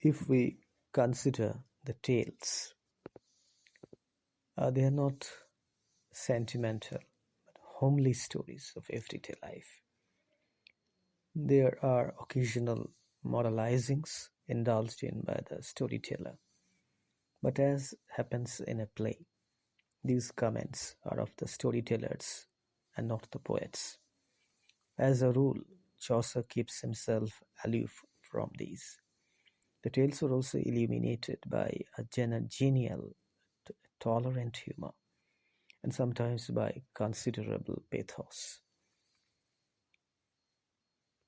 If we consider the tales, they are not sentimental but homely stories of everyday life. There are occasional moralizings indulged in by the storyteller, but as happens in a play, these comments are of the storytellers and not the poets. As a rule, Chaucer keeps himself aloof from these. The tales are also illuminated by a genial, tolerant humor, and sometimes by considerable pathos.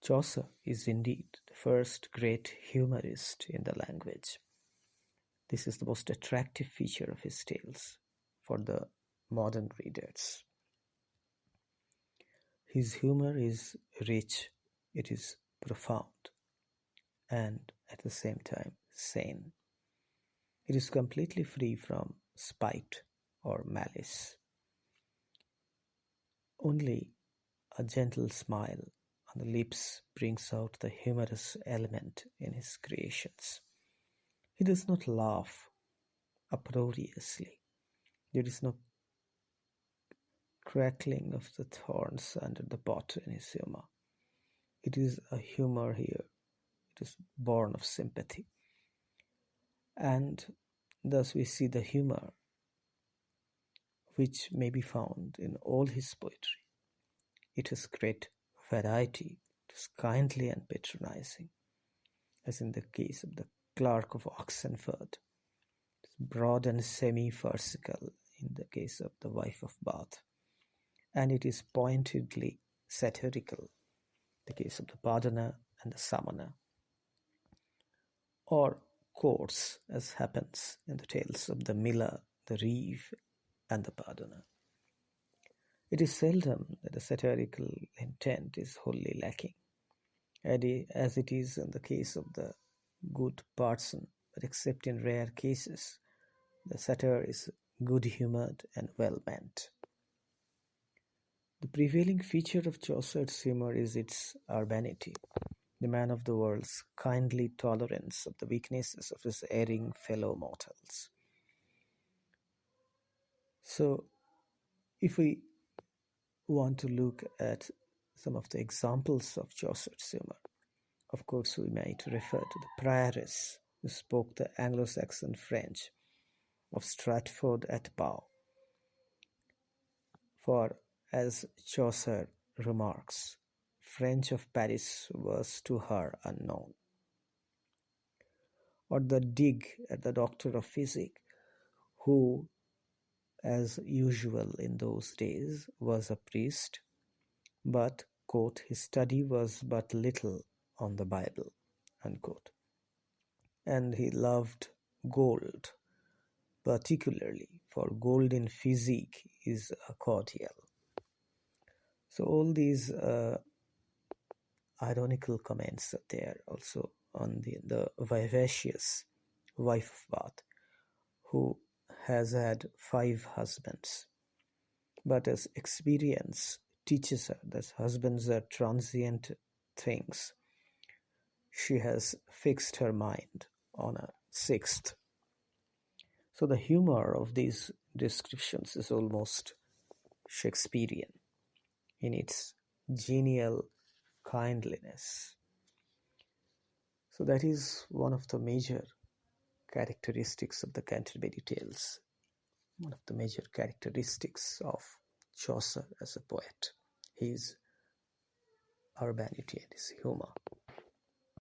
Chaucer is indeed the first great humorist in the language. This is the most attractive feature of his tales for the modern readers. His humor is rich, it is profound, and at the same time sane. It is completely free from spite or malice. Only a gentle smile on the lips brings out the humorous element in his creations. He does not laugh uproariously. There is no crackling of the thorns under the pot in his humor. It is a humor here. It is born of sympathy. And thus we see the humor which may be found in all his poetry. It has great variety. It is kindly and patronizing, as in the case of the Clerk of Oxenford. It is broad and semi-farcical in the case of the Wife of Bath. And it is pointedly satirical in the case of the Pardoner and the Summoner. Or coarse, as happens in the tales of the Miller, the Reeve, and the Pardoner. It is seldom that the satirical intent is wholly lacking, as it is in the case of the Good Parson, but except in rare cases, the satire is good-humoured and well-meant. The prevailing feature of Chaucer's humour is its urbanity, the man of the world's kindly tolerance of the weaknesses of his erring fellow mortals. So, if we want to look at some of the examples of Chaucer's humour, of course we might refer to the prioress who spoke the Anglo-Saxon French of Stratford at Bow. For, as Chaucer remarks, French of Paris was to her unknown. Or the dig at the doctor of physic, who, as usual in those days, was a priest, but, quote, his study was but little on the Bible, unquote. And he loved gold, particularly, for gold in physique is a cordial. So all these ironical comments are there also on the vivacious wife of Bath, who has had 5 husbands. But as experience teaches her that husbands are transient things, she has fixed her mind on a 6th. So the humor of these descriptions is almost Shakespearean in its genial kindliness. So that is one of the major characteristics of the Canterbury Tales, one of the major characteristics of Chaucer as a poet, his urbanity and his humor.